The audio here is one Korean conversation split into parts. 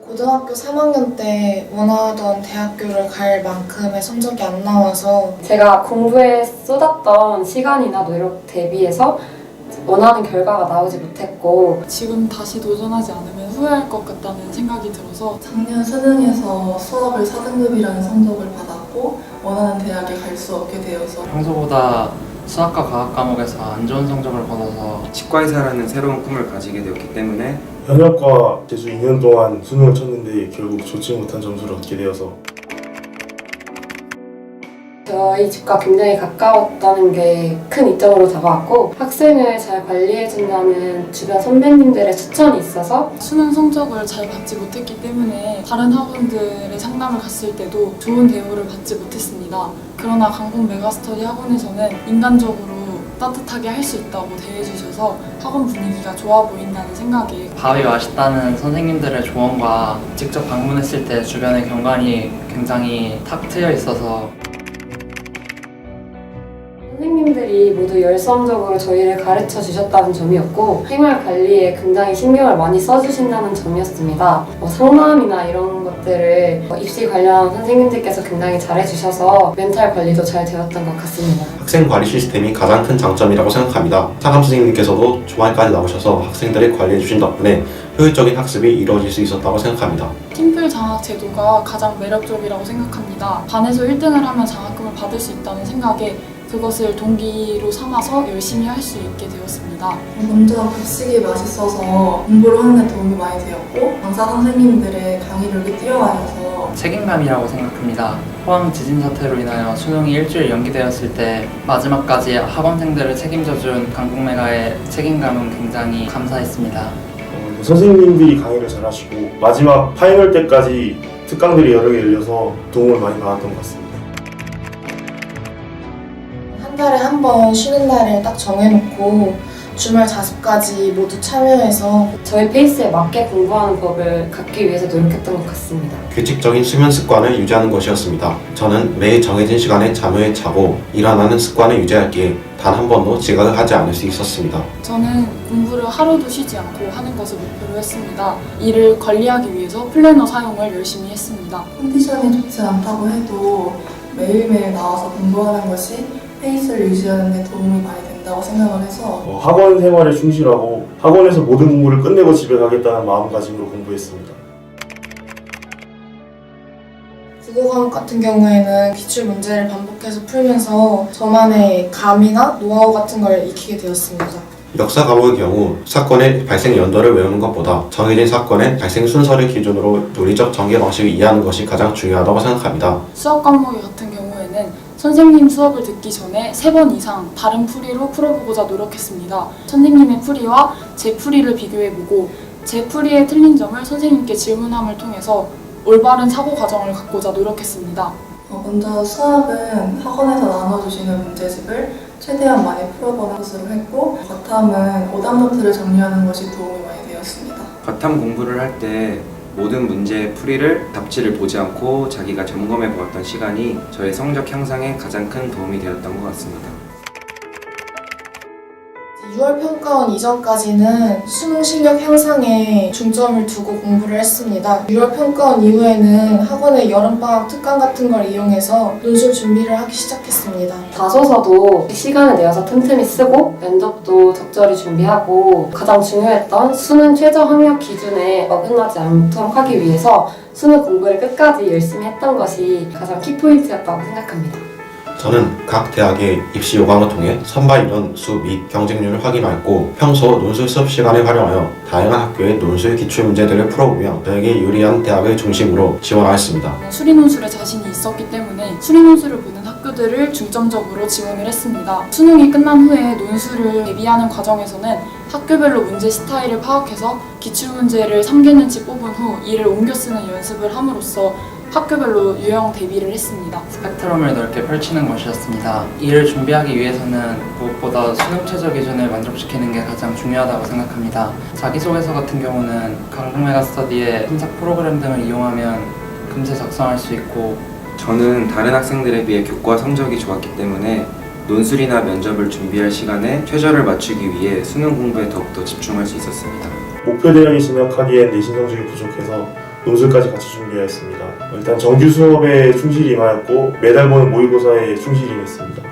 고등학교 3학년 때 원하던 대학교를 갈 만큼의 성적이 안 나와서 제가 공부에 쏟았던 시간이나 노력 대비해서 원하는 결과가 나오지 못했고 지금 다시 도전하지 않으면 후회할 것 같다는 생각이 들어서 작년 수능에서 수학을 4등급이라는 성적을 받았고 원하는 대학에 갈 수 없게 되어서 평소보다 수학과 과학 과목에서 안 좋은 성적을 거둬서 치과의사라는 새로운 꿈을 가지게 되었기 때문에 현역과 재수 2년 동안 수능을 쳤는데 결국 좋지 못한 점수를 얻게 되어서 저희 집과 굉장히 가까웠다는 게 큰 이점으로 다가왔고 학생을 잘 관리해준다는 주변 선배님들의 추천이 있어서 수능 성적을 잘 받지 못했기 때문에 다른 학원들의 상담을 갔을 때도 좋은 대우를 받지 못했습니다. 그러나 강북 메가스터디 학원에서는 인간적으로 따뜻하게 할 수 있다고 대해주셔서 학원 분위기가 좋아 보인다는 생각에 밥이 맛있다는 선생님들의 조언과 직접 방문했을 때 주변의 경관이 굉장히 탁 트여 있어서 선생님들이 모두 열성적으로 저희를 가르쳐 주셨다는 점이었고 생활 관리에 굉장히 신경을 많이 써주신다는 점이었습니다. 상담이나 이런 것들을 입시 관련 선생님들께서 굉장히 잘해주셔서 멘탈 관리도 잘 되었던 것 같습니다. 학생 관리 시스템이 가장 큰 장점이라고 생각합니다. 상담 선생님께서도 주말까지 나오셔서 학생들을 관리해 주신 덕분에 효율적인 학습이 이루어질 수 있었다고 생각합니다. 팀플 장학 제도가 가장 매력적이라고 생각합니다. 반에서 1등을 하면 장학금을 받을 수 있다는 생각에 그것을 동기로 삼아서 열심히 할 수 있게 되었습니다. 먼저 급식이 맛있어서 공부를 하는 데 도움이 많이 되었고 강사 선생님들의 강의력이 뛰어나셔서 책임감이라고 생각합니다. 포항 지진 사태로 인하여 수능이 일주일 연기되었을 때 마지막까지 학원생들을 책임져준 강북메가의 책임감은 굉장히 감사했습니다. 선생님들이 강의를 잘하시고 마지막 파이널 때까지 특강들이 여러 개 열려서 도움을 많이 받았던 것 같습니다. 한 달에 한 번 쉬는 날을 딱 정해놓고 주말 자습까지 모두 참여해서 저희 페이스에 맞게 공부하는 법을 갖기 위해서 노력했던 것 같습니다. 규칙적인 수면 습관을 유지하는 것이었습니다. 저는 매일 정해진 시간에 잠을 자고 일어나는 습관을 유지하기에 단 한 번도 지각을 하지 않을 수 있었습니다. 저는 공부를 하루도 쉬지 않고 하는 것을 목표로 했습니다. 이를 관리하기 위해서 플래너 사용을 열심히 했습니다. 컨디션이 좋지 않다고 해도 매일매일 나와서 공부하는 것이 페이스를 유지하는 데 도움이 많이 된다고 생각을 해서 학원 생활에 충실하고 학원에서 모든 공부를 끝내고 집에 가겠다는 마음가짐으로 공부했습니다. 국어 과목 같은 경우에는 기출 문제를 반복해서 풀면서 저만의 감이나 노하우 같은 걸 익히게 되었습니다. 역사 과목의 경우 사건의 발생 연도를 외우는 것보다 정해진 사건의 발생 순서를 기준으로 논리적 전개 방식을 이해하는 것이 가장 중요하다고 생각합니다. 수학 과목 같은 경우에는 선생님 수업을 듣기 전에 3번 이상 다른 풀이로 풀어보고자 노력했습니다. 선생님의 풀이와 제 풀이를 비교해보고 제 풀이에 틀린 점을 선생님께 질문함을 통해서 올바른 사고 과정을 갖고자 노력했습니다. 먼저 수학은 학원에서 나눠주시는 문제집을 최대한 많이 풀어보는 것으로 했고 과탐은 오답 노트를 정리하는 것이 도움이 많이 되었습니다. 과탐 공부를 할 때 모든 문제의 풀이를 답지를 보지 않고 자기가 점검해 보았던 시간이 저의 성적 향상에 가장 큰 도움이 되었던 것 같습니다. 6월 평가원 이전까지는 수능 실력 향상에 중점을 두고 공부를 했습니다. 6월 평가원 이후에는 학원의 여름방학 특강 같은 걸 이용해서 논술 준비를 하기 시작했습니다. 자소서도 시간을 내어서 틈틈이 쓰고 면접도 적절히 준비하고 가장 중요했던 수능 최저 학력 기준에 어긋나지 않도록 하기 위해서 수능 공부를 끝까지 열심히 했던 것이 가장 키포인트였다고 생각합니다. 저는 각 대학의 입시 요강을 통해 선발 인원 수 및 경쟁률을 확인하였고 평소 논술 수업 시간을 활용하여 다양한 학교의 논술 기출 문제들을 풀어보며 저에게 유리한 대학을 중심으로 지원하였습니다. 수리 논술에 자신이 있었기 때문에 수리 논술을 보는 학교들을 중점적으로 지원을 했습니다. 수능이 끝난 후에 논술을 대비하는 과정에서는 학교별로 문제 스타일을 파악해서 기출문제를 3개년치 뽑은 후 이를 옮겨 쓰는 연습을 함으로써 학교별로 유형 대비를 했습니다. 스펙트럼을 넓게 펼치는 것이었습니다. 이를 준비하기 위해서는 무엇보다 수능 최저 기준을 만족시키는 게 가장 중요하다고 생각합니다. 자기소개서 같은 경우는 강북 메가스터디의 심사 프로그램 등을 이용하면 금세 작성할 수 있고 저는 다른 학생들에 비해 교과 성적이 좋았기 때문에 논술이나 면접을 준비할 시간에 최저를 맞추기 위해 수능 공부에 더욱더 집중할 수 있었습니다. 목표 대학에 진학하기엔 내신 성적이 부족해서 논술까지 같이 준비하였습니다. 일단 정규 수업에 충실히 임하였고 매달 보는 모의고사에 충실히 임했습니다.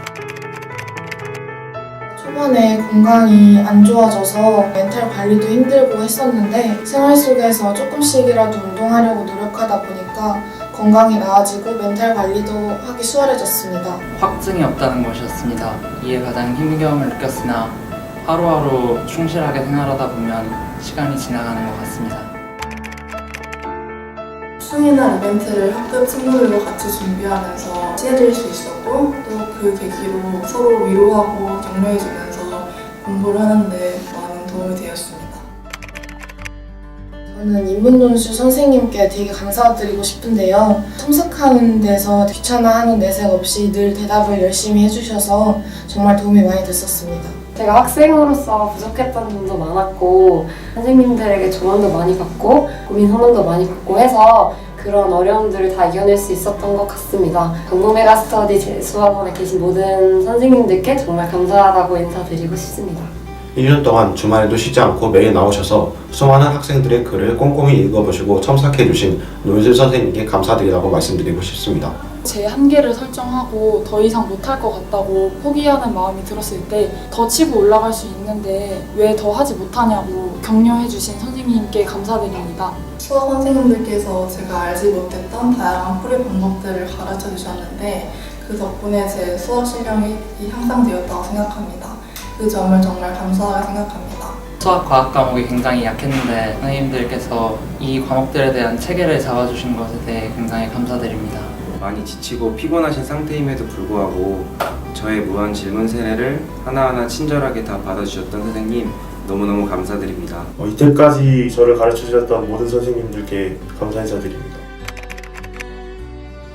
초반에 건강이 안 좋아져서 멘탈 관리도 힘들고 했었는데 생활 속에서 조금씩이라도 운동하려고 노력하다 보니까 건강이 나아지고 멘탈 관리도 하기 수월해졌습니다. 확증이 없다는 것이었습니다. 이에 가장 힘겨움을 느꼈으나 하루하루 충실하게 생활하다 보면 시간이 지나가는 것 같습니다. 수능이나 이벤트를 학급 친구들과 같이 준비하면서 친해질 수 있었고 또 그 계기로 서로 위로하고 격려해주면서 공부를 하는데 많은 도움이 되었습니다. 저는 인문논술 선생님께 되게 감사드리고 싶은데요. 첨삭하는 데서 귀찮아하는 내색 없이 늘 대답을 열심히 해주셔서 정말 도움이 많이 됐었습니다. 제가 학생으로서 부족했던 점도 많았고 선생님들에게 조언도 많이 받고 고민 상담도 많이 받고 해서 그런 어려움들을 다 이겨낼 수 있었던 것 같습니다. 강북메가스터디 재수학원에 계신 모든 선생님들께 정말 감사하다고 인사드리고 싶습니다. 1년 동안 주말에도 쉬지 않고 매일 나오셔서 수많은 학생들의 글을 꼼꼼히 읽어보시고 첨삭해주신 논술 선생님께 감사드리다고 말씀드리고 싶습니다. 제 한계를 설정하고 더 이상 못할 것 같다고 포기하는 마음이 들었을 때 더 치고 올라갈 수 있는데 왜 더 하지 못하냐고 격려해주신 선생님께 감사드립니다. 수학 선생님들께서 제가 알지 못했던 다양한 풀이 방법들을 가르쳐 주셨는데 그 덕분에 제 수학 실력이 향상되었다고 생각합니다. 그 점을 정말 감사하게 생각합니다. 수학, 과학 과목이 굉장히 약했는데 선생님들께서 이 과목들에 대한 체계를 잡아주신 것에 대해 굉장히 감사드립니다. 많이 지치고 피곤하신 상태임에도 불구하고 저의 무한 질문 세례를 하나하나 친절하게 다 받아주셨던 선생님 너무너무 감사드립니다. 이때까지 저를 가르쳐주셨던 모든 선생님들께 감사 인사드립니다.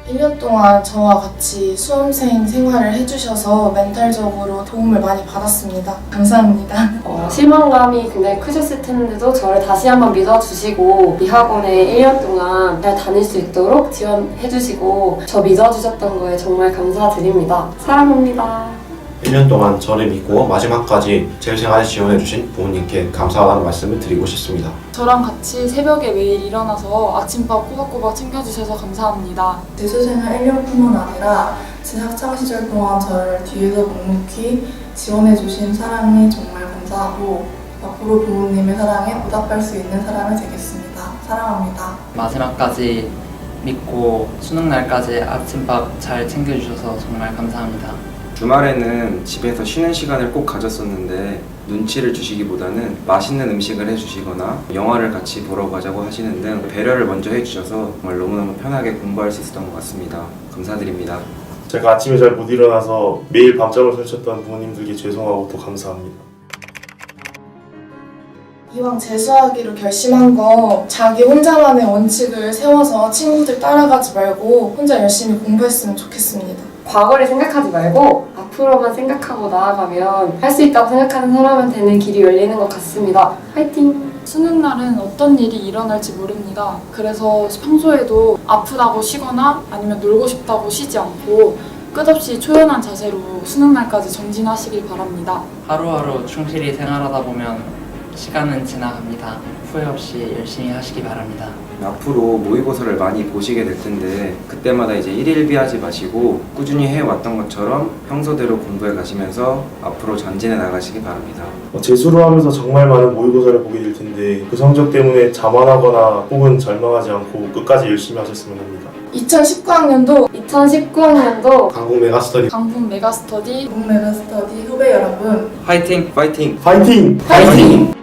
1년 동안 저와 같이 수험생 생활을 해주셔서 멘탈적으로 도움을 많이 받았습니다. 감사합니다. 실망감이 굉장히 크셨을 텐데도 저를 다시 한번 믿어주시고 이 학원에 1년 동안 잘 다닐 수 있도록 지원해주시고 저 믿어주셨던 거에 정말 감사드립니다. 사랑합니다. 1년 동안 저를 믿고 마지막까지 제 생활에 지원해주신 부모님께 감사하다는 말씀을 드리고 싶습니다. 저랑 같이 새벽에 매일 일어나서 아침밥 꼬박꼬박 챙겨주셔서 감사합니다. 재수생활 1년뿐만 아니라 제 학창시절 동안 저를 뒤에서 묵묵히 지원해주신 사랑이 정말 감사하고 앞으로 부모님의 사랑에 보답할 수 있는 사람이 되겠습니다. 사랑합니다. 마지막까지 믿고 수능 날까지 아침밥 잘 챙겨주셔서 정말 감사합니다. 주말에는 집에서 쉬는 시간을 꼭 가졌었는데 눈치를 주시기보다는 맛있는 음식을 해주시거나 영화를 같이 보러 가자고 하시는 등 배려를 먼저 해주셔서 정말 너무너무 편하게 공부할 수 있었던 것 같습니다. 감사드립니다. 제가 아침에 잘 못 일어나서 매일 밤잠을 설쳤던 부모님들께 죄송하고 또 감사합니다. 이왕 재수하기로 결심한 거 자기 혼자만의 원칙을 세워서 친구들 따라가지 말고 혼자 열심히 공부했으면 좋겠습니다. 과거를 생각하지 말고 앞으로만 생각하고 나아가면 할 수 있다고 생각하는 사람한테는 길이 열리는 것 같습니다. 화이팅! 수능 날은 어떤 일이 일어날지 모릅니다. 그래서 평소에도 아프다고 쉬거나 아니면 놀고 싶다고 쉬지 않고 끝없이 초연한 자세로 수능 날까지 정진하시길 바랍니다. 하루하루 충실히 생활하다 보면 시간은 지나갑니다. 후회 없이 열심히 하시기 바랍니다. 앞으로 모의고사를 많이 보시게 될 텐데 그때마다 이제 일일비하지 마시고 꾸준히 해왔던 것처럼 평소대로 공부해 가시면서 앞으로 전진해 나가시기 바랍니다. 재수를 하면서 정말 많은 모의고사를 보게 될 텐데 그 성적 때문에 자만하거나 혹은 절망하지 않고 끝까지 열심히 하셨으면 합니다. 2019학년도 강북 메가스터디 강북 메가스터디 북메가스터디 후배 여러분 화이팅! 화이팅! 파이팅! 파이팅!